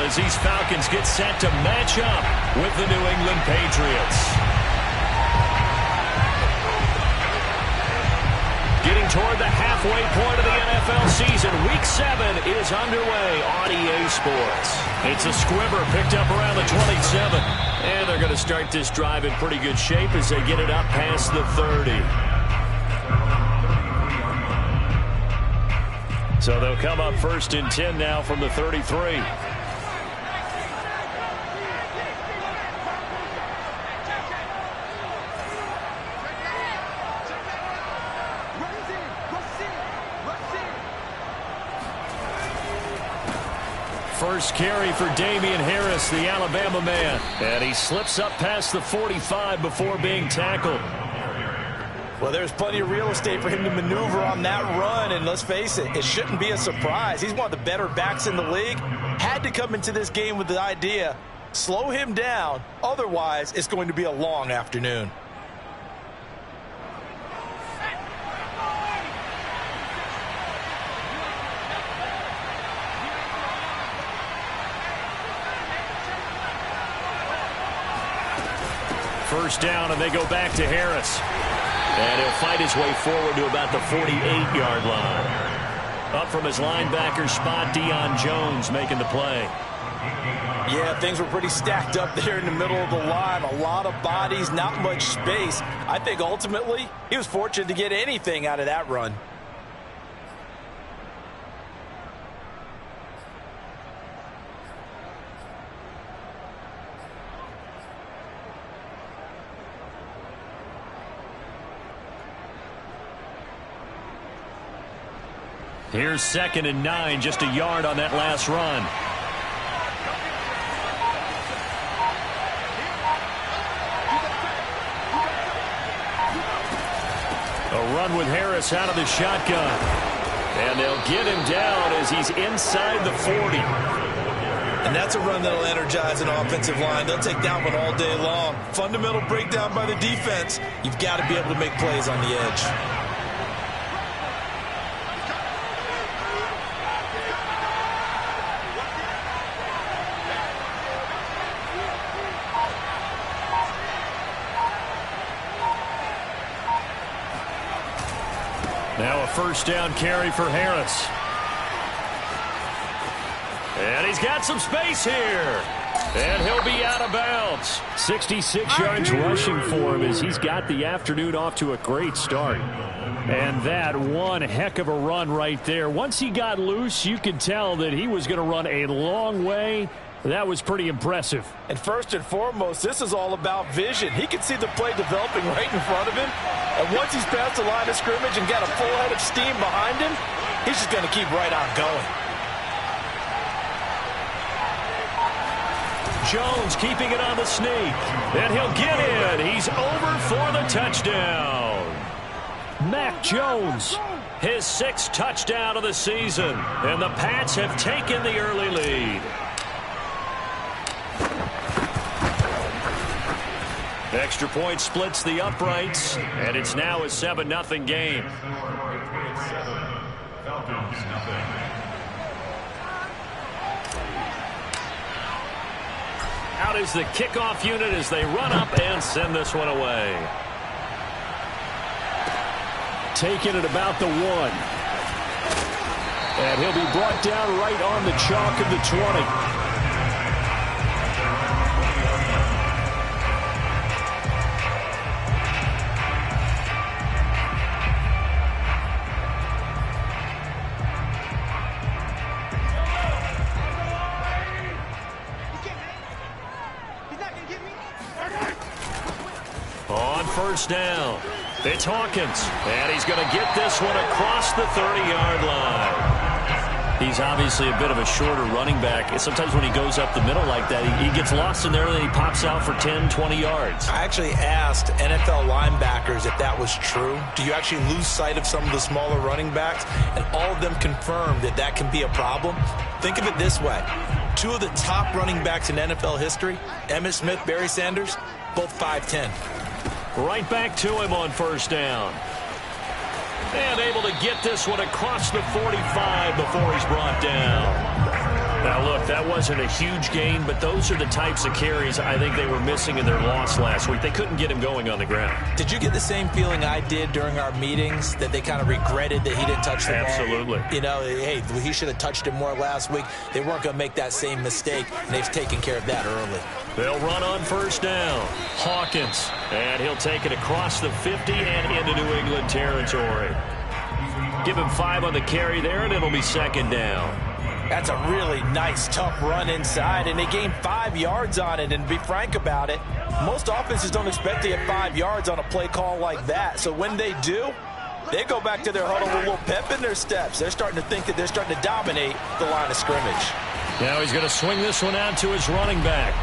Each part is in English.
as these Falcons get set to match up with the New England Patriots. Getting toward the halfway point of the NFL season, Week 7 is underway on EA Sports. It's a squibber picked up around the 27. And they're going to start this drive in pretty good shape as they get it up past the 30. So they'll come up 1st and 10 now from the 33. First carry for Damian Harris, the Alabama man. And he slips up past the 45 before being tackled. Well, there's plenty of real estate for him to maneuver on that run. And let's face it, it shouldn't be a surprise. He's one of the better backs in the league. Had to come into this game with the idea, slow him down. Otherwise, it's going to be a long afternoon. First down, and they go back to Harris. And he'll fight his way forward to about the 48-yard line. Up from his linebacker spot, Deion Jones making the play. Yeah, things were pretty stacked up there in the middle of the line. A lot of bodies, not much space. I think ultimately he was fortunate to get anything out of that run. Here's 2nd and 9, just a yard on that last run. A run with Harris out of the shotgun. And they'll get him down as he's inside the 40. And that's a run that'll energize an offensive line. They'll take that one all day long. Fundamental breakdown by the defense. You've got to be able to make plays on the edge. Now a first down carry for Harris. And he's got some space here. And he'll be out of bounds. 66 yards rushing for him as he's got the afternoon off to a great start. And that one heck of a run right there. Once he got loose, you could tell that he was going to run a long way. That was pretty impressive. And first and foremost, this is all about vision. He can see the play developing right in front of him. And once he's past the line of scrimmage and got a full head of steam behind him, he's just going to keep right on going. Jones keeping it on the sneak. And he'll get in. He's over for the touchdown. Mac Jones, his 6th touchdown of the season. And the Pats have taken the early lead. Extra point splits the uprights, and it's now a 7-0 game. Out is the kickoff unit as they run up and send this one away. Taking it about the 1. And he'll be brought down right on the chalk of the 20. First down. It's Hawkins. And he's going to get this one across the 30-yard line. He's obviously a bit of a shorter running back. Sometimes when he goes up the middle like that, he gets lost in there and then he pops out for 10, 20 yards. I actually asked NFL linebackers if that was true. Do you actually lose sight of some of the smaller running backs? And all of them confirmed that that can be a problem. Think of it this way. 2 of the top running backs in NFL history, Emmitt Smith, Barry Sanders, both 5'10". Right back to him on first down. And able to get this one across the 45 before he's brought down. Now, look, that wasn't a huge gain, but those are the types of carries I think they were missing in their loss last week. They couldn't get him going on the ground. Did you get the same feeling I did during our meetings, that they kind of regretted that he didn't touch the ball? Absolutely. You know, hey, he should have touched it more last week. They weren't going to make that same mistake, and they've taken care of that early. They'll run on first down. Hawkins, and he'll take it across the 50 and into New England territory. Give him 5 on the carry there, and it'll be second down. That's a really nice, tough run inside, and they gained 5 yards on it. And to be frank about it, most offenses don't expect to get 5 yards on a play call like that. So when they do, they go back to their huddle with a little pep in their steps. They're starting to think that they're starting to dominate the line of scrimmage. Now he's going to swing this one out to his running back.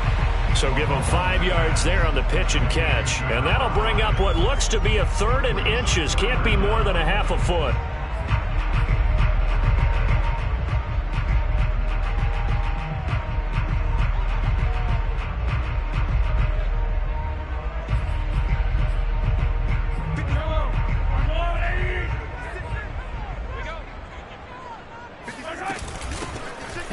So give him 5 yards there on the pitch and catch. And that'll bring up what looks to be a 3rd and inches. Can't be more than a half a foot.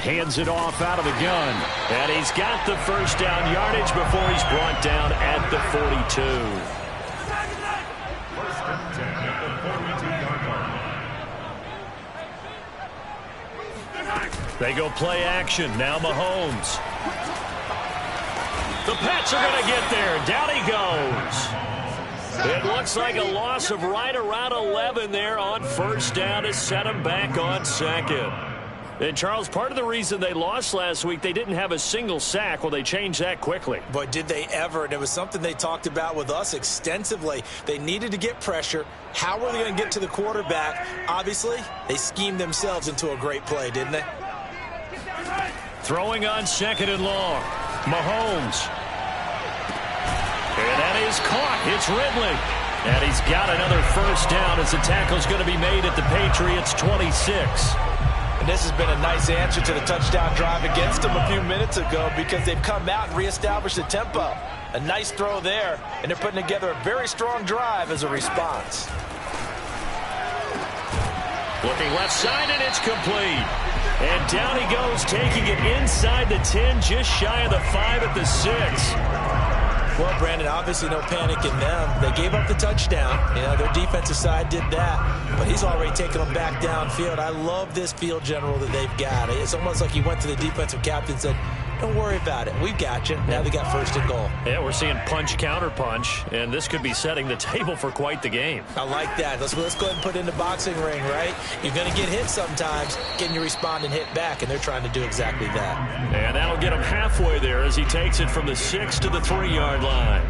Hands it off out of the gun. And he's got the first down yardage before he's brought down at the 42. They go play action. Now Mahomes. The Pats are going to get there. Down he goes. It looks like a loss of right around 11 there on first down to set him back on second. And, Charles, part of the reason they lost last week, they didn't have a single sack. Well, they changed that quickly. But did they ever? And it was something they talked about with us extensively. They needed to get pressure. How were they going to get to the quarterback? Obviously, they schemed themselves into a great play, didn't they? Throwing on second and long. Mahomes. And that is caught. It's Ridley. And he's got another first down as the tackle's going to be made at the Patriots' 26. And this has been a nice answer to the touchdown drive against them a few minutes ago, because they've come out and reestablished the tempo. A nice throw there, and they're putting together a very strong drive as a response. Looking left side, and it's complete. And down he goes, taking it inside the 10, just shy of the 5 at the 6. Well, Brandon, obviously no panic in them. They gave up the touchdown. You know, their defensive side did that. But he's already taken them back downfield. I love this field general that they've got. It's almost like he went to the defensive captain and said, don't worry about it. We've got you. Now they got first and goal. Yeah, we're seeing punch, counter punch, and this could be setting the table for quite the game. I like that. Let's go ahead and put it in the boxing ring, right? You're going to get hit sometimes. Can you respond and hit back? And they're trying to do exactly that. And that'll get him halfway there as he takes it from the 6 to the 3-yard line.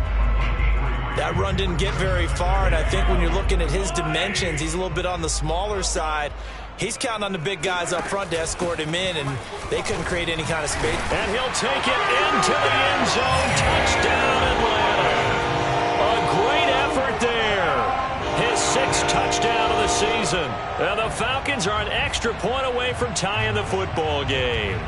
That run didn't get very far, and I think when you're looking at his dimensions, he's a little bit on the smaller side. He's counting on the big guys up front to escort him in, and they couldn't create any kind of space. And he'll take it into the end zone. Touchdown, Atlanta. A great effort there. His 6th touchdown of the season. And the Falcons are an extra point away from tying the football game.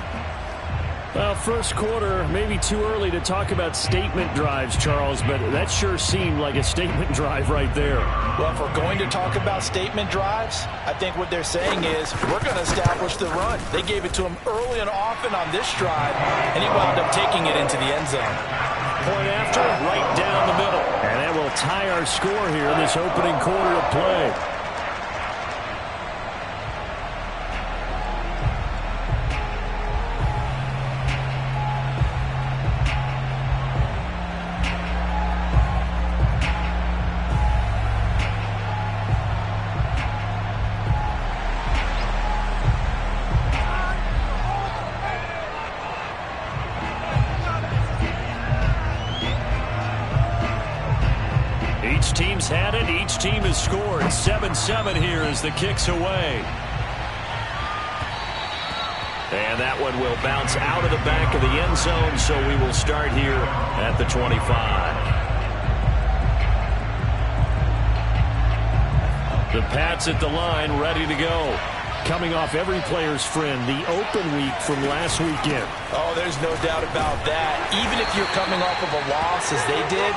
Well, first quarter, maybe too early to talk about statement drives, Charles, but that sure seemed like a statement drive right there. Well, if we're going to talk about statement drives, I think what they're saying is we're going to establish the run. They gave it to him early and often on this drive, and he wound up taking it into the end zone. Point after, right down the middle. And that will tie our score here in this opening quarter of play. Each team's had it. Each team has scored. 7-7 here as the kick's away. And that one will bounce out of the back of the end zone, so we will start here at the 25. The Pats at the line, ready to go. Coming off every player's friend, the open week from last weekend. Oh, there's no doubt about that. Even if you're coming off of a loss as they did,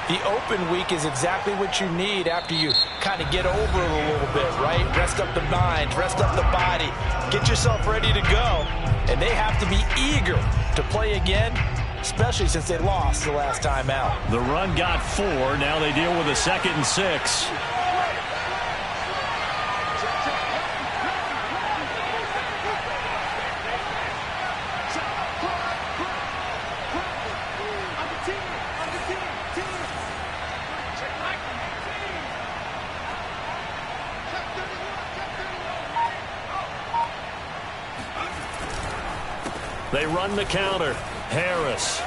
The open week is exactly what you need after you kind of get over it a little bit, right? Rest up the mind, rest up the body, get yourself ready to go. And they have to be eager to play again, especially since they lost the last time out. The run got 4. Now they deal with a 2nd and 6. They run the counter. Harris.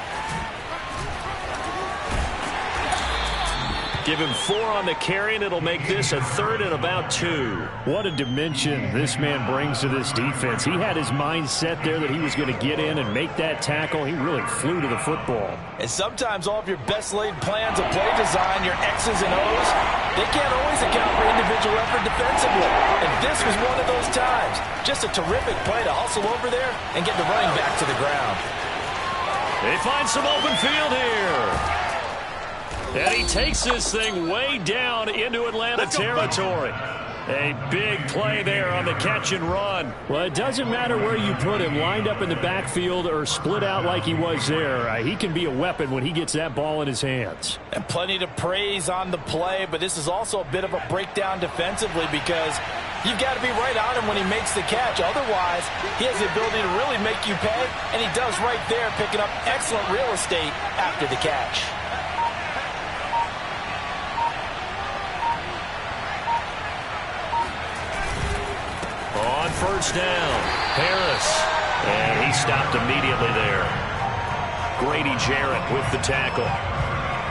Give him 4 on the carry, and it'll make this a 3rd and about 2. What a dimension this man brings to this defense. He had his mind set there that he was going to get in and make that tackle. He really flew to the football. And sometimes all of your best laid plans of play design, your X's and O's, they can't always account for individual effort defensively. And this was one of those times. Just a terrific play to hustle over there and get the running back to the ground. They find some open field here. And he takes this thing way down into Atlanta territory. A big play there on the catch and run. Well, it doesn't matter where you put him, lined up in the backfield or split out like he was there. He can be a weapon when he gets that ball in his hands. And plenty to praise on the play, but this is also a bit of a breakdown defensively because you've got to be right on him when he makes the catch. Otherwise, he has the ability to really make you pay, and he does right there, picking up excellent real estate after the catch. On first down, Harris. And he stopped immediately there. Grady Jarrett with the tackle.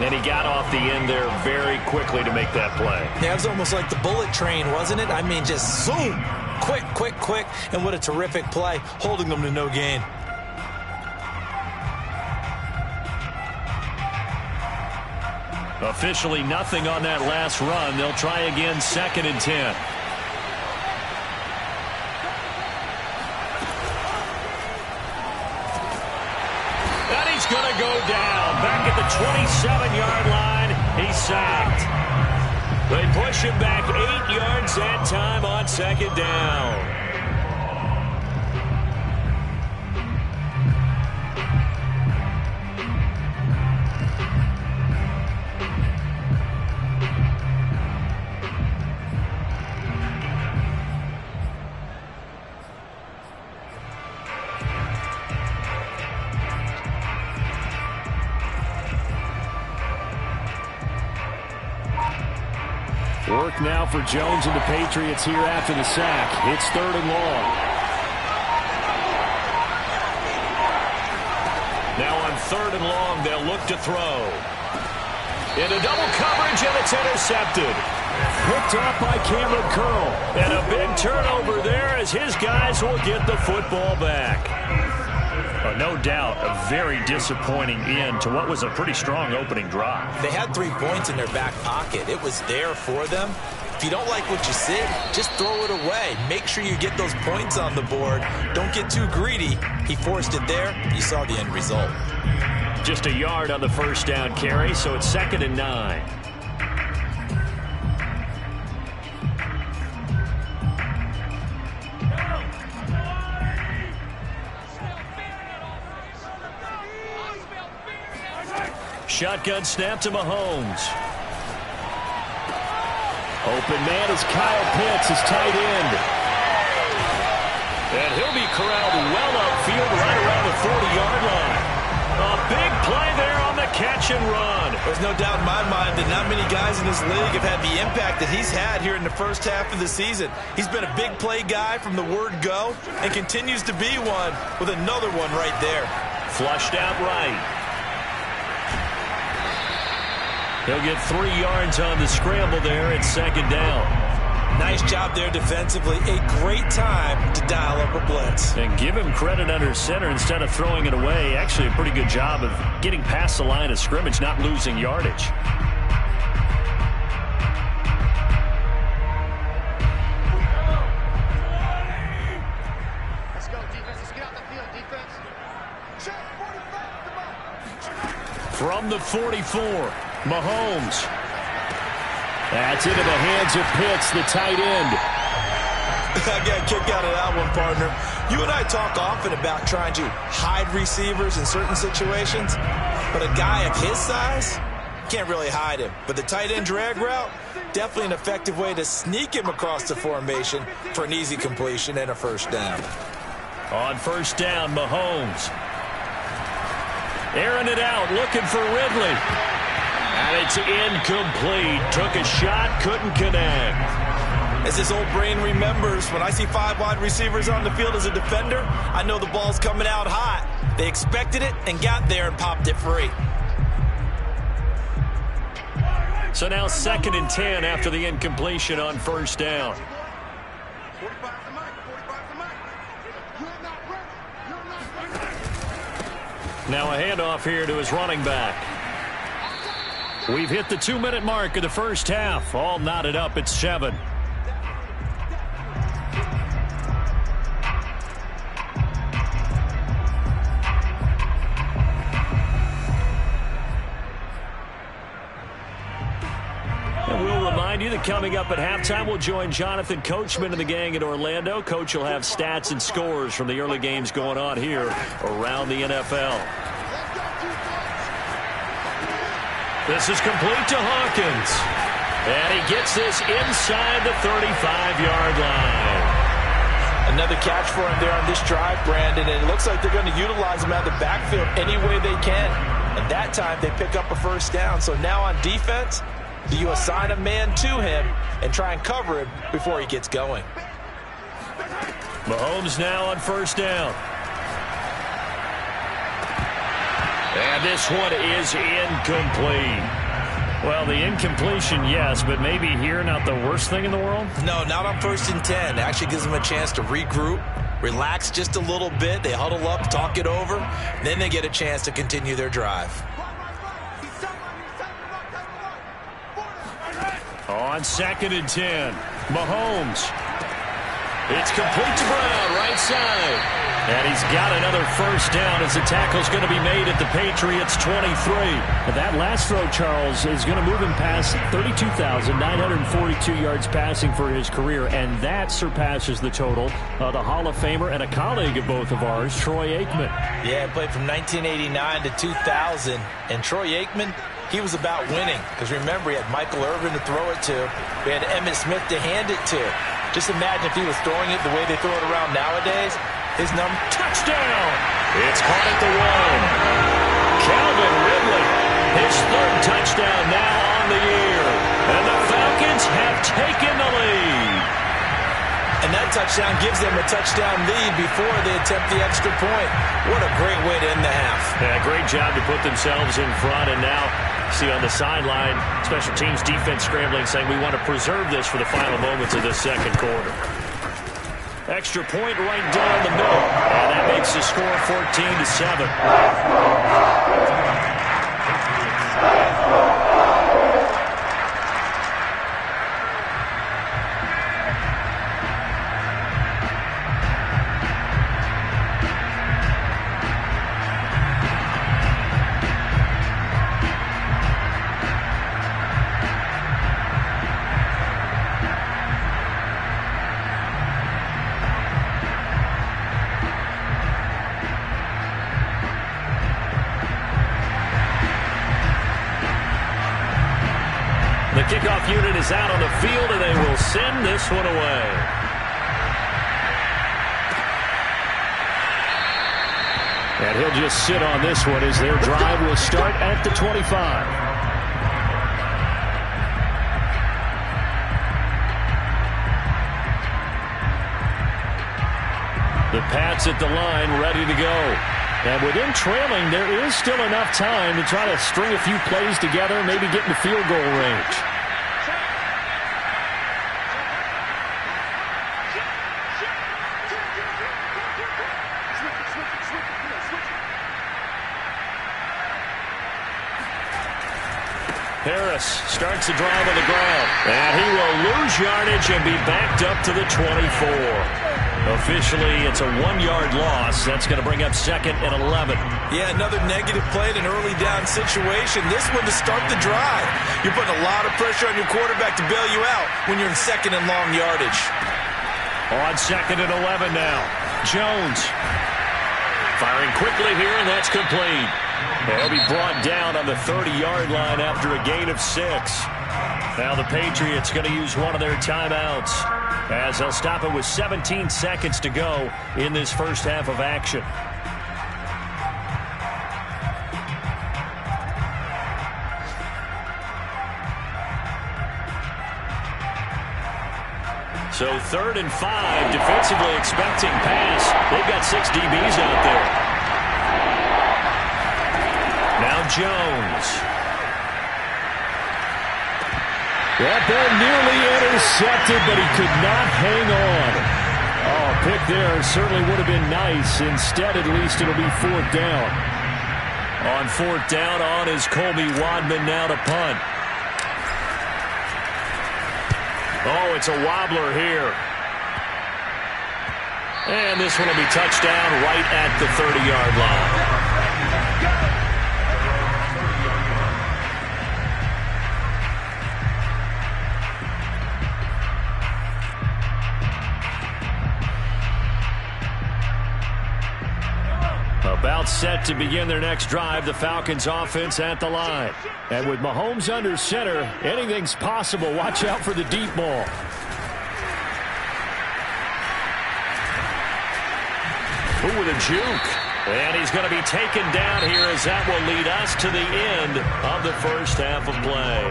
And he got off the end there very quickly to make that play. Yeah, it was almost like the bullet train, wasn't it? I mean, just zoom. Quick, quick, quick. And what a terrific play, holding them to no gain. Officially nothing on that last run. They'll try again, 2nd and 10. Going to go down back at the 27-yard line. He's sacked. They push him back 8 yards that time on 2nd down. Work now for Jones and the Patriots here after the sack. It's 3rd and long. Now on 3rd and long, they'll look to throw. Into double coverage, and it's intercepted. Picked off by Cameron Curl. And a big turnover there as his guys will get the football back. No doubt a very disappointing end to what was a pretty strong opening drive. They had 3 points in their back pocket. It was there for them. If you don't like what you see, just throw it away. Make sure you get those points on the board. Don't get too greedy. He forced it there. You saw the end result. Just a yard on the first down carry, so it's 2nd and 9. Shotgun snap to Mahomes. Open man is Kyle Pitts, his tight end. And he'll be corralled well upfield right around the 40-yard line. A big play there on the catch and run. There's no doubt in my mind that not many guys in this league have had the impact that he's had here in the first half of the season. He's been a big play guy from the word go and continues to be one with another one right there. Flushed out right. He'll get 3 yards on the scramble there at 2nd down. Nice job there defensively. A great time to dial up a blitz. And give him credit under center instead of throwing it away. Actually a pretty good job of getting past the line of scrimmage, not losing yardage. Let's go, defense. Let's get out the field, defense. From the 44. Mahomes. That's into the hands of Pitts, the tight end. I got a kick out of that one, partner. You and I talk often about trying to hide receivers in certain situations, but a guy of his size can't really hide him. But the tight end drag route, definitely an effective way to sneak him across the formation for an easy completion and a first down. On first down, Mahomes. Airing it out, looking for Ridley. And it's incomplete. Took a shot, couldn't connect. As his old brain remembers, when I see 5 wide receivers on the field as a defender, I know the ball's coming out hot. They expected it and got there and popped it free. So now 2nd and 10 after the incompletion on first down. Now a handoff here to his running back. We've hit the 2-minute mark of the first half. All knotted up at 7. You that coming up at halftime, we'll join Jonathan Coachman and the gang in Orlando. Coach will have stats and scores from the early games going on here around the NFL. This is complete to Hawkins. And he gets this inside the 35-yard line. Another catch for him there on this drive, Brandon, and it looks like they're going to utilize him out of the backfield any way they can. And that time they pick up a first down. So now on defense, do you assign a man to him and try and cover him before he gets going? Mahomes now on first down. And this one is incomplete. Well, the incompletion, yes, but maybe here not the worst thing in the world? No, not on 1st and 10. It actually gives them a chance to regroup, relax just a little bit. They huddle up, talk it over. Then they get a chance to continue their drive. On 2nd and 10, Mahomes. It's complete to Brown, right side. And he's got another first down as the tackle's going to be made at the Patriots' 23. That last throw, Charles, is going to move him past 32,942 yards passing for his career, and that surpasses the total of the Hall of Famer and a colleague of both of ours, Troy Aikman. Yeah, he played from 1989 to 2000, and Troy Aikman, he was about winning, because remember, he had Michael Irvin to throw it to. We had Emmitt Smith to hand it to. Just imagine if he was throwing it the way they throw it around nowadays. His number, touchdown! It's caught at the 1. Calvin Ridley, his 3rd touchdown now on the year. And the Falcons have taken the lead. And that touchdown gives them a touchdown lead before they attempt the extra point. What a great way to end the half. Yeah, great job to put themselves in front, and now see on the sideline, special teams defense scrambling, saying we want to preserve this for the final moments of this 2nd quarter. Extra point right down the middle, and that makes the score 14-7. The kickoff unit is out on the field, and they will send this one away. And he'll just sit on this one as their drive will start at the 25. The Pats at the line, ready to go. And with them trailing, there is still enough time to try to string a few plays together, maybe get in the field goal range. Harris starts the drive on the ground. And he will lose yardage and be backed up to the 24. Officially, it's a 1-yard loss. That's going to bring up 2nd and 11. Yeah, another negative play in an early down situation. This one to start the drive. You're putting a lot of pressure on your quarterback to bail you out when you're in 2nd and long yardage. On 2nd and 11 now. Jones firing quickly here, and that's complete. He'll be brought down on the 30-yard line after a gain of 6. Now the Patriots going to use one of their timeouts, as they'll stop it with 17 seconds to go in this first half of action. So 3rd and 5, defensively expecting pass. They've got 6 DBs out there. Now Jones. That ball nearly intercepted, but he could not hang on. Oh, pick there certainly would have been nice. Instead, at least it'll be 4th down. On 4th down, on is Colby Wadman now to punt. Oh, it's a wobbler here. And this one will be touchdown right at the 30-yard line. About set to begin their next drive, the Falcons offense at the line. And with Mahomes under center, anything's possible. Watch out for the deep ball. Ooh, with a juke. And he's going to be taken down here, as that will lead us to the end of the first half of play.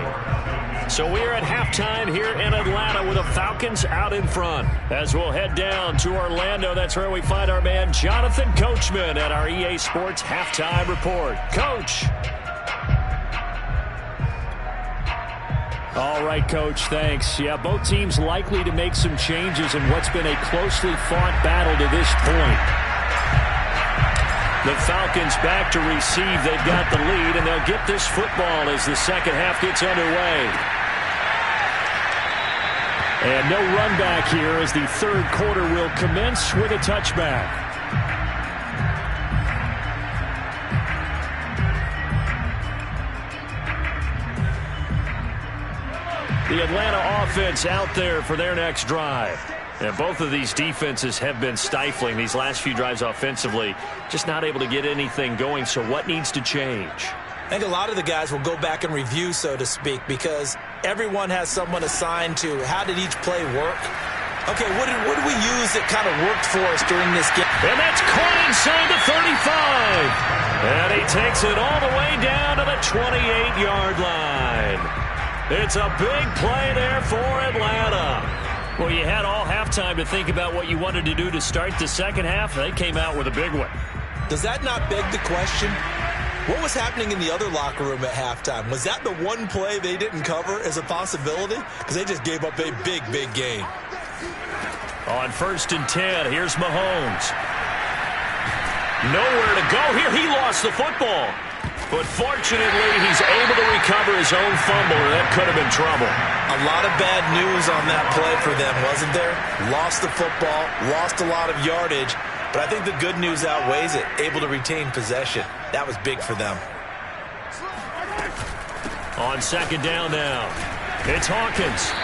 So we're at halftime here in Atlanta with the Falcons out in front. As we'll head down to Orlando, that's where we find our man Jonathan Coachman at our EA Sports Halftime Report. Coach. All right, Coach, thanks. Yeah, both teams likely to make some changes in what's been a closely fought battle to this point. The Falcons back to receive. They've got the lead, and they'll get this football as the second half gets underway. And no run back here, as the 3rd quarter will commence with a touchback. The Atlanta offense out there for their next drive. And both of these defenses have been stifling these last few drives offensively. Just not able to get anything going. So what needs to change? I think a lot of the guys will go back and review, so to speak, because everyone has someone assigned to how did each play work. Okay, what did we use that kind of worked for us during this game? And that's caught inside the 35. And he takes it all the way down to the 28-yard line. It's a big play there for Atlanta. Well, you had all halftime to think about what you wanted to do to start the second half. They came out with a big one. Does that not beg the question? What was happening in the other locker room at halftime? Was that the one play they didn't cover as a possibility? Because they just gave up a big, big gain. On 1st and 10, here's Mahomes. Nowhere to go here. He lost the football. But fortunately, he's able to recover his own fumble, and that could have been trouble. A lot of bad news on that play for them, wasn't there? Lost the football, lost a lot of yardage. But I think the good news outweighs it. Able to retain possession. That was big for them. On 2nd down now, it's Hawkins.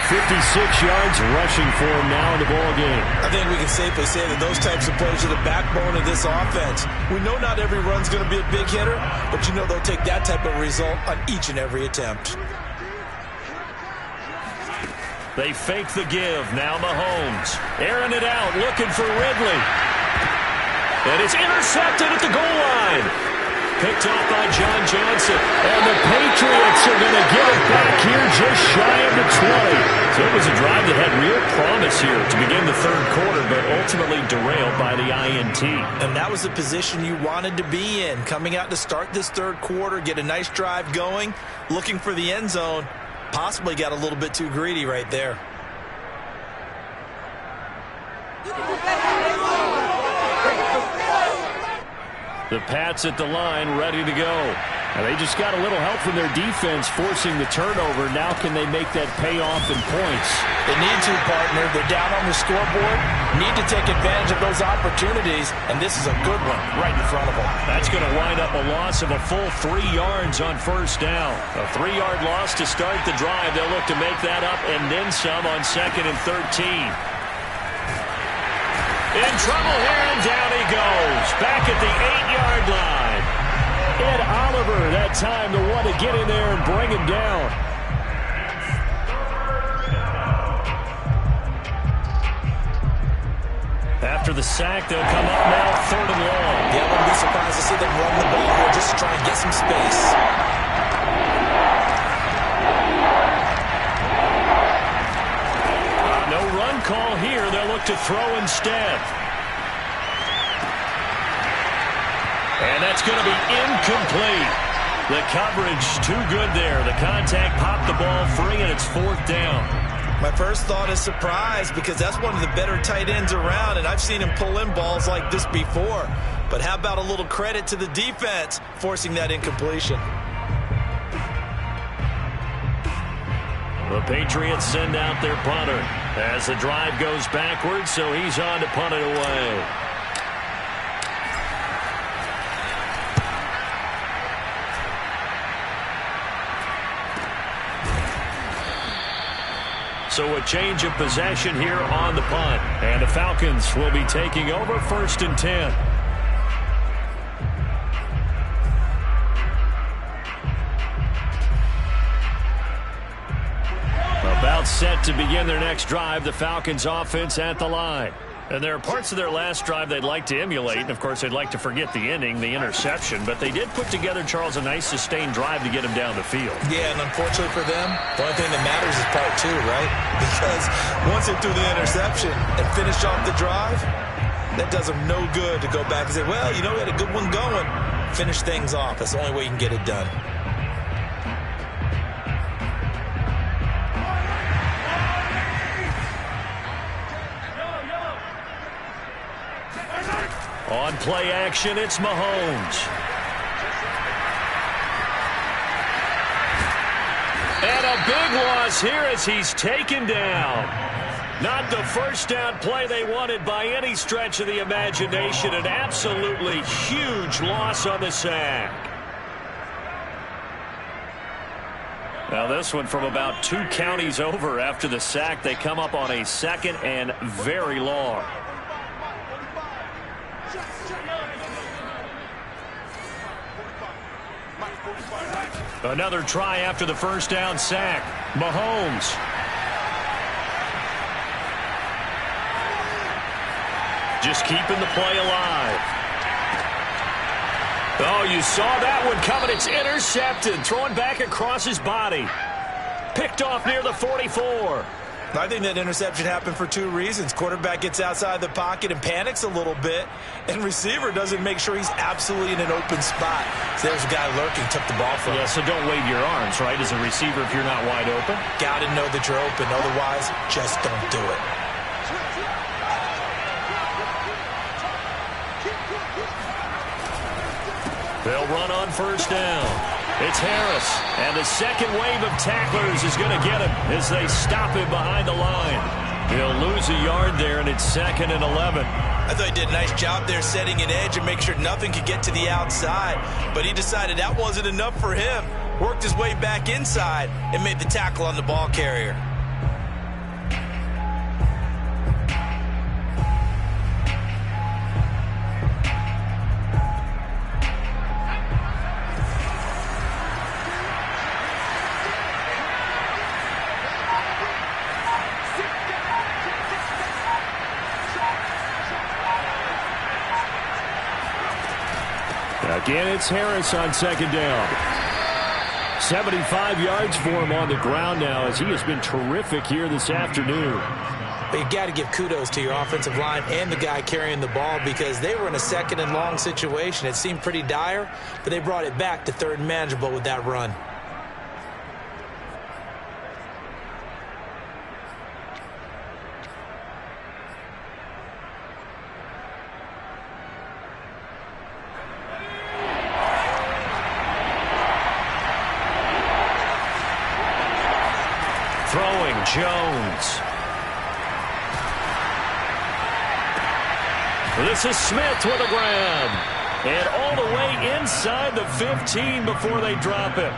56 yards rushing for him now in the ball game. I think we can safely say that those types of plays are the backbone of this offense. We know not every run's going to be a big hitter, but you know they'll take that type of result on each and every attempt. They fake the give. Now Mahomes airing it out, looking for Ridley. And it's intercepted at the goal line. Picked off by John Johnson. And the Patriots are going to get it back here just shy of the 20. So it was a drive that had real promise here to begin the 3rd quarter, but ultimately derailed by the INT. And that was the position you wanted to be in. Coming out to start this 3rd quarter, get a nice drive going, looking for the end zone. Possibly got a little bit too greedy right there. The Pats at the line, ready to go. And they just got a little help from their defense forcing the turnover. Now can they make that pay off in points? They need to, partner. They're down on the scoreboard. Need to take advantage of those opportunities, and this is a good one right in front of them. That's going to wind up a loss of a full 3 yards on first down. A 3-yard loss to start the drive. They'll look to make that up and then some on 2nd and 13. In trouble here, and down he goes. Back at the 8-yard line. Ed Oliver, that time, the one to get in there and bring him down. After the sack, they'll come up now 3rd and long. Yeah, I wouldn't be surprised to see them run the ball here just to try and get some space. No run call here. They'll look to throw instead. And that's going to be incomplete. The coverage too good there. The contact popped the ball free, and it's 4th down. My first thought is surprise because that's one of the better tight ends around, and I've seen him pull in balls like this before. But how about a little credit to the defense forcing that incompletion? The Patriots send out their punter as the drive goes backwards, so he's on to punt it away. So a change of possession here on the punt. And the Falcons will be taking over 1st and 10. About set to begin their next drive, the Falcons offense at the line. And there are parts of their last drive they'd like to emulate. And, of course, they'd like to forget the ending, the interception. But they did put together, Charles, a nice sustained drive to get him down the field. Yeah, and unfortunately for them, the only thing that matters is part 2, right? Because once they threw the interception and finished off the drive, that does them no good to go back and say, well, you know, we had a good one going. Finish things off. That's the only way you can get it done. On play action, it's Mahomes. And a big loss here as he's taken down. Not the first down play they wanted by any stretch of the imagination. An absolutely huge loss on the sack. Now this one from about 2 counties over after the sack. They come up on a 2nd and very long. Another try after the first down sack. Mahomes. Just keeping the play alive. Oh, you saw that one coming. It's intercepted. Thrown back across his body. Picked off near the 44. I think that interception happened for 2 reasons. Quarterback gets outside the pocket and panics a little bit, and receiver doesn't make sure he's absolutely in an open spot. So there's a guy lurking, took the ball from him. Yeah, so don't wave your arms, right, as a receiver if you're not wide open. Got to know that you're open. Otherwise, just don't do it. They'll run on first down. It's Harris, and the second wave of tacklers is going to get him as they stop him behind the line. He'll lose a yard there, and it's 2nd and 11. I thought he did a nice job there setting an edge and make sure nothing could get to the outside, but he decided that wasn't enough for him. Worked his way back inside and made the tackle on the ball carrier. Again, it's Harris on 2nd down. 75 yards for him on the ground now as he has been terrific here this afternoon. But you got to give kudos to your offensive line and the guy carrying the ball because they were in a 2nd and long situation. It seemed pretty dire, but they brought it back to 3rd and manageable with that run. Jones. This is Smith with a grab. And all the way inside the 15 before they drop it.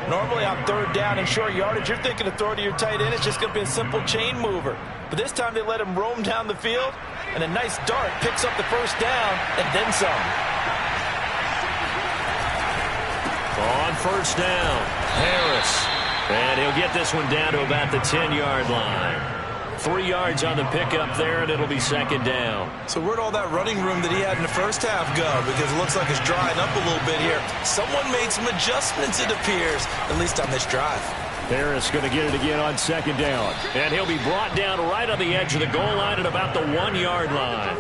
Normally on third down and short yardage, you're thinking of throwing to your tight end. It's just going to be a simple chain mover. But this time they let him roam down the field, and a nice dart picks up the first down and then some. On first down, Harris. And he'll get this one down to about the 10-yard line. 3 yards on the pickup there, and it'll be second down. So where'd all that running room that he had in the first half go? Because it looks like it's drying up a little bit here. Someone made some adjustments, it appears, at least on this drive. Harris going to get it again on second down. And he'll be brought down right on the edge of the goal line at about the 1-yard line.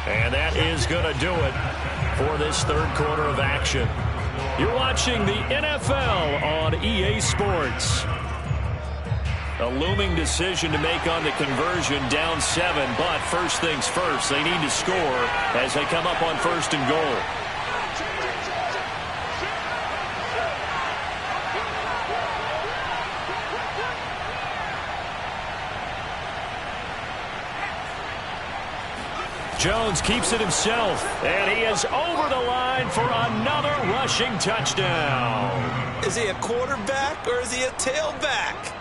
And that is going to do it for this third quarter of action. You're watching the NFL on EA Sports. A looming decision to make on the conversion, down 7, but first things first, they need to score as they come up on first and goal. Jones keeps it himself, and he is over the line for another rushing touchdown. Is he a quarterback or is he a tailback?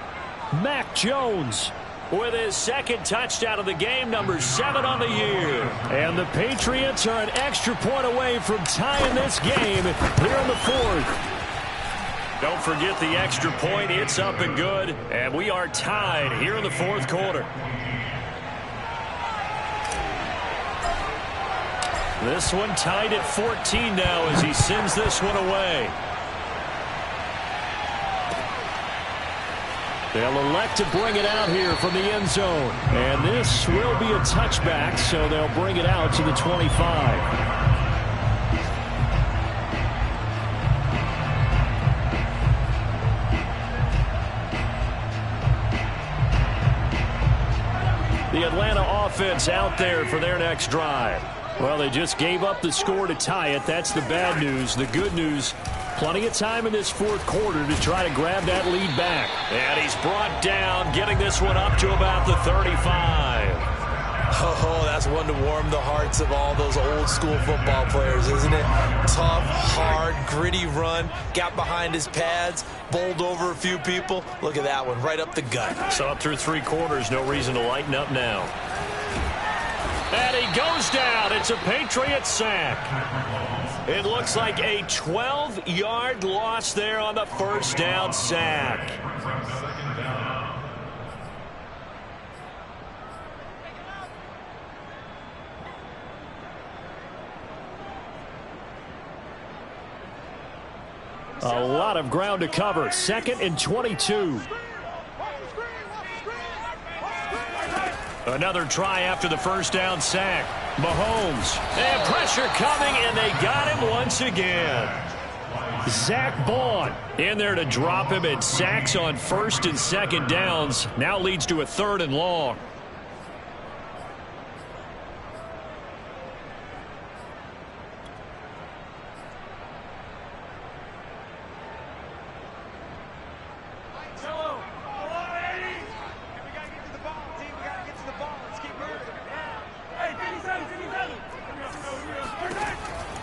Mac Jones with his second touchdown of the game, number 7 on the year. And the Patriots are an extra point away from tying this game here in the fourth. Don't forget the extra point. It's up and good, and we are tied here in the fourth quarter. This one tied at 14 now as he sends this one away. They'll elect to bring it out here from the end zone. And this will be a touchback, so they'll bring it out to the 25. The Atlanta offense out there for their next drive. Well, they just gave up the score to tie it. That's the bad news. The good news, plenty of time in this fourth quarter to try to grab that lead back. And he's brought down, getting this one up to about the 35. Oh, that's one to warm the hearts of all those old school football players, isn't it? Tough, hard, gritty run, got behind his pads, bowled over a few people. Look at that one, right up the gut. So up through 3 quarters, no reason to lighten up now. And he goes down. It's a Patriots sack. It looks like a 12-yard loss there on the first down sack. A lot of ground to cover. 2nd and 22. Another try after the first down sack. Mahomes. And pressure coming, and they got him once again. Zach Bond in there to drop him, and sacks on first and second downs. Now leads to a 3rd and long.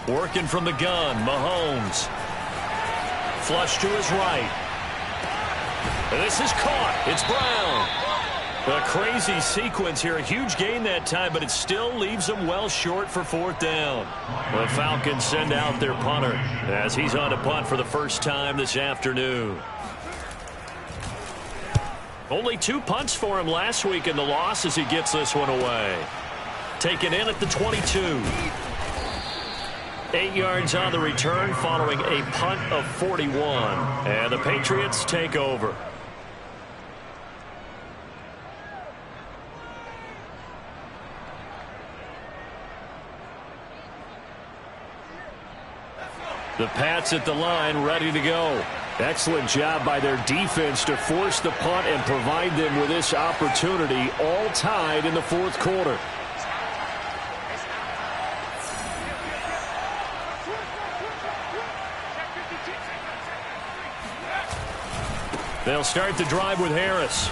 Working from the gun, Mahomes. Flush to his right. This is caught. It's Brown. A crazy sequence here. A huge gain that time, but it still leaves them well short for 4th down. The Falcons send out their punter as he's on to punt for the first time this afternoon. Only 2 punts for him last week in the loss as he gets this one away. Taken in at the 22. 8 yards on the return following a punt of 41. And the Patriots take over. The Pats at the line ready to go. Excellent job by their defense to force the punt and provide them with this opportunity, all tied in the 4th quarter. They'll start the drive with Harris.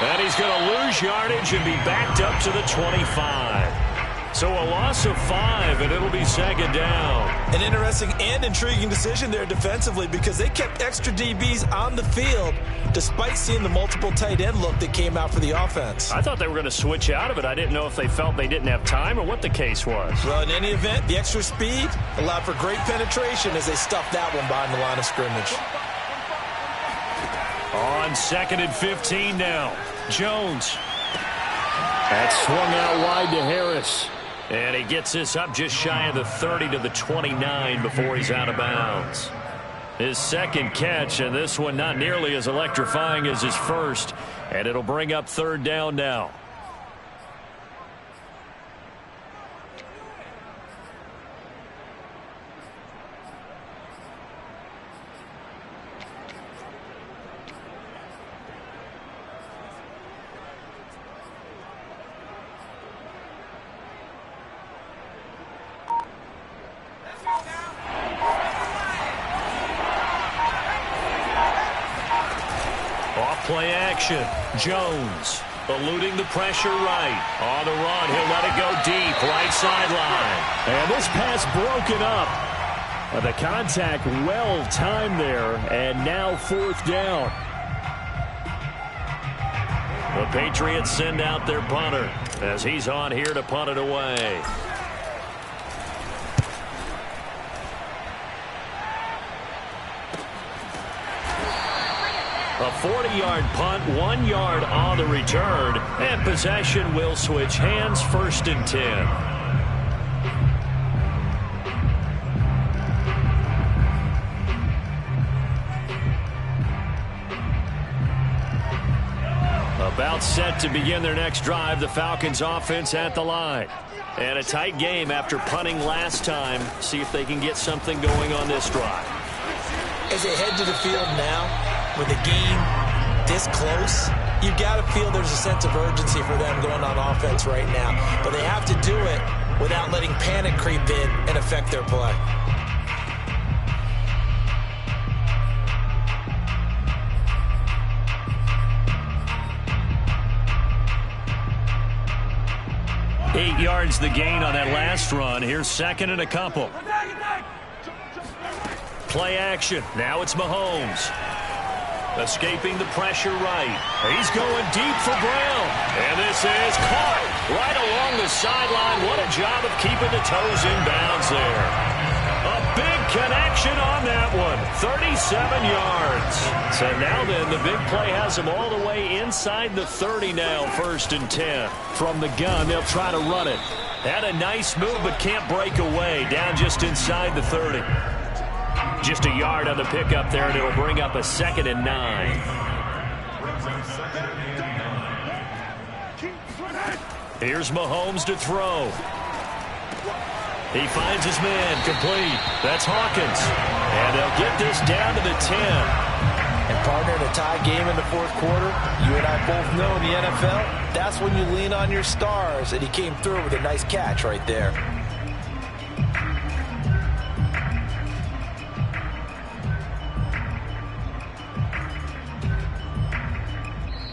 And he's going to lose yardage and be backed up to the 25. So a loss of 5, and it'll be second down. An interesting and intriguing decision there defensively because they kept extra DBs on the field despite seeing the multiple tight end look that came out for the offense. I thought they were going to switch out of it. I didn't know if they felt they didn't have time or what the case was. Well, in any event, the extra speed allowed for great penetration as they stuffed that one behind the line of scrimmage. On 2nd and 15 now. Jones. That's swung out wide to Harris. And he gets this up just shy of the 30 to the 29 before he's out of bounds. His second catch, and this one not nearly as electrifying as his first. And it'll bring up 3rd down now. Play action. Jones eluding the pressure right. On the run, he'll let it go deep. Right sideline. And this pass broken up. The contact well timed there. And now 4th down. The Patriots send out their punter as he's on here to punt it away. A 40-yard punt, 1 yard on the return, and possession will switch hands. 1st and 10. About set to begin their next drive, the Falcons offense at the line. And a tight game after punting last time. See if they can get something going on this drive. As they head to the field now, with the game this close, you've got to feel there's a sense of urgency for them going on offense right now. But they have to do it without letting panic creep in and affect their play. Eight yards the gain on that last run. Here's 2nd and a couple. Play action. Now it's Mahomes. Escaping the pressure right. He's going deep for Brown. And this is caught right along the sideline. What a job of keeping the toes in bounds there. A big connection on that one. 37 yards. So now then, the big play has him all the way inside the 30 now. 1st and 10. From the gun, they'll try to run it. Had a nice move, but can't break away. Down just inside the 30. Just a yard on the pickup there, and it'll bring up a 2nd and 9. Here's Mahomes to throw. He finds his man, complete. That's Hawkins. And they'll get this down to the 10. And partner, in a tie game in the 4th quarter, you and I both know in the NFL, that's when you lean on your stars, and he came through with a nice catch right there.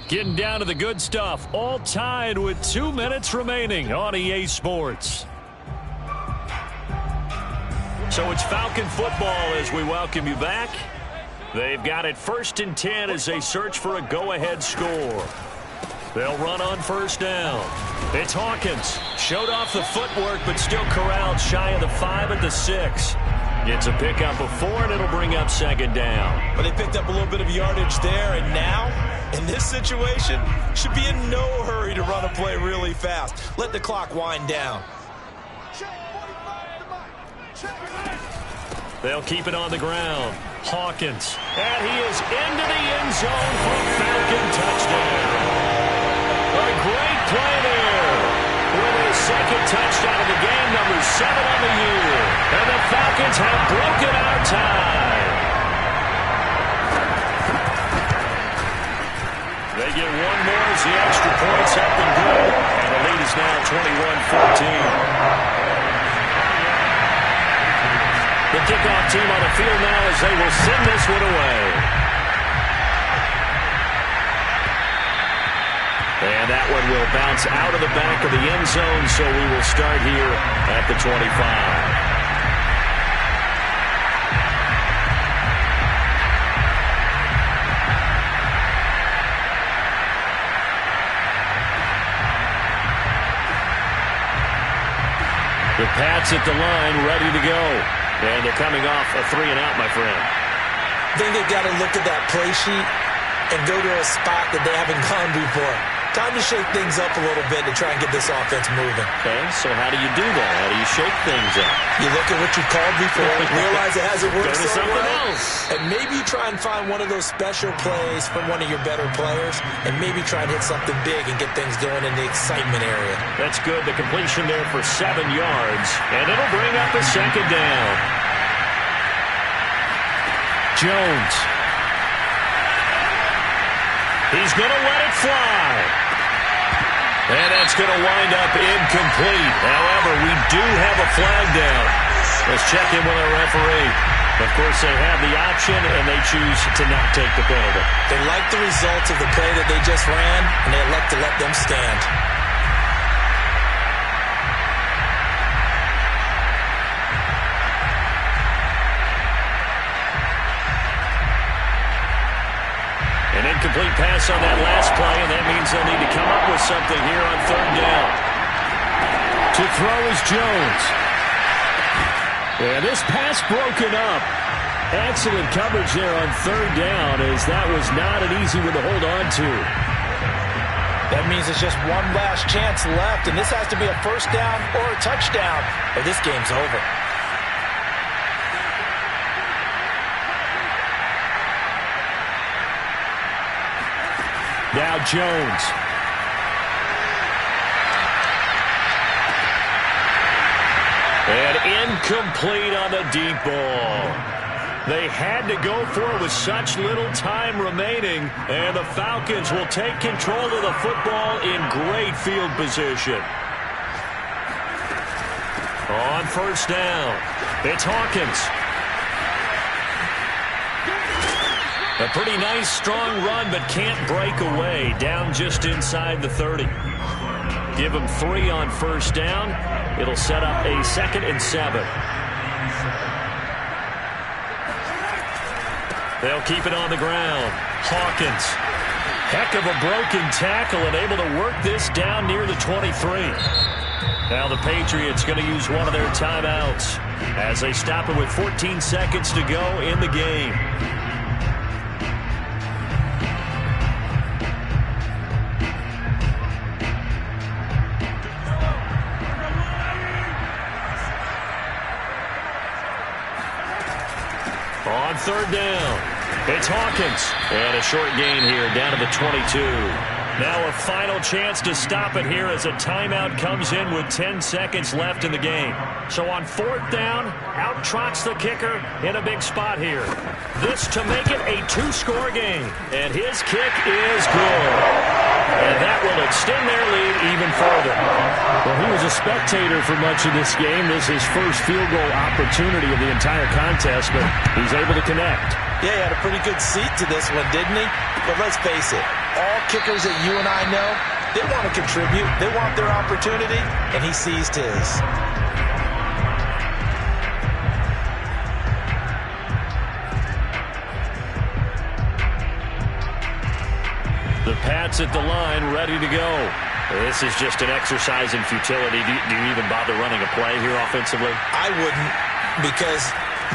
Getting down to the good stuff. All tied with 2 minutes remaining on EA Sports. So it's Falcon football as we welcome you back. They've got it 1st and 10 as they search for a go-ahead score. They'll run on 1st down. It's Hawkins. Showed off the footwork, but still corralled shy of the 5 at the 6. Gets a pickup of 4, and it'll bring up 2nd down. But they picked up a little bit of yardage there, and now, in this situation, should be in no hurry to run a play really fast. Let the clock wind down. They'll keep it on the ground. Hawkins. And he is into the end zone for a Falcon touchdown. A great play there. With his 2nd touchdown of the game, number 7 on the year. And the Falcons have broken our tie. They get one more as the extra points have been good. And the lead is now 21-14. The kickoff team on the field now as they will send this one away. And that one will bounce out of the back of the end zone, so we will start here at the 25. The Pats at the line, ready to go. And they're coming off a 3-and-out, my friend. I think they've got to look at that play sheet and go to a spot that they haven't gone before. Time to shake things up a little bit to try and get this offense moving. Okay, so how do you do that? How do you shake things up? You look at what you called before, realize it hasn't worked so well, else. and maybe you try and find one of those special plays from one of your better players, and maybe try and hit something big and get things going in the excitement area. That's good. The completion there for 7 yards, and it'll bring up a second down. Jones. He's going to let it fly. And that's going to wind up incomplete. However, we do have a flag down. Let's check in with our referee. Of course, they have the option, and they choose to not take the penalty. They like the results of the play that they just ran, and they elect to let them stand. An incomplete pass on that last play, and that means they'll need to come up with something here on 3rd down. To throw is Jones. And this pass broken up. Excellent coverage there on 3rd down, as that was not an easy one to hold on to. That means it's just one last chance left, and this has to be a 1st down or a touchdown, or this game's over. Now Jones. And incomplete on the deep ball. They had to go for it with such little time remaining, and the Falcons will take control of the football in great field position. On 1st down, it's Hawkins. A pretty nice, strong run, but can't break away. Down just inside the 30. Give them 3 on 1st down. It'll set up a 2nd and 7. They'll keep it on the ground. Hawkins. Heck of a broken tackle and able to work this down near the 23. Now the Patriots going to use one of their timeouts as they stop it with 14 seconds to go in the game. On 3rd down, it's Hawkins. And a short gain here down to the 22. Now a final chance to stop it here as a timeout comes in with 10 seconds left in the game. So on 4th down, out trots the kicker in a big spot here. This to make it a 2-score game. And his kick is good. And that will extend their lead even further. Well, he was a spectator for much of this game. This is his first field goal opportunity of the entire contest, but he's able to connect. Yeah, he had a pretty good seat to this one, didn't he? But let's face it, all kickers that you and I know, they want to contribute. They want their opportunity, and he seized his. The Pats at the line, ready to go. This is just an exercise in futility. Do you even bother running a play here offensively? I wouldn't, because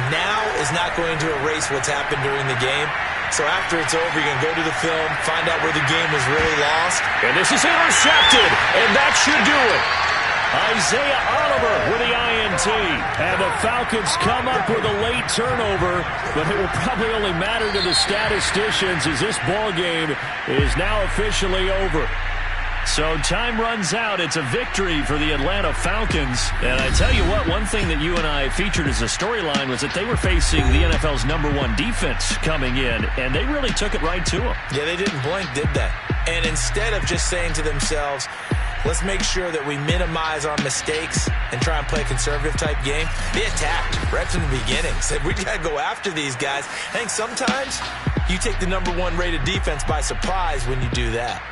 now is not going to erase what's happened during the game. So after it's over, you're going to go to the film, find out where the game was really lost. And this is intercepted, and that should do it. Isaiah Oliver with the INT. And the Falcons come up with a late turnover, but it will probably only matter to the statisticians as this ball game is now officially over. So time runs out. It's a victory for the Atlanta Falcons. And I tell you what, one thing that you and I featured as a storyline was that they were facing the NFL's #1 defense coming in, and they really took it right to them. Yeah, they didn't blink, did they? And instead of just saying to themselves, let's make sure that we minimize our mistakes and try and play a conservative-type game, they attacked right from the beginning. Said, we got to go after these guys. I think sometimes you take the #1 rated defense by surprise when you do that.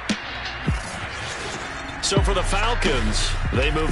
So for the Falcons, they move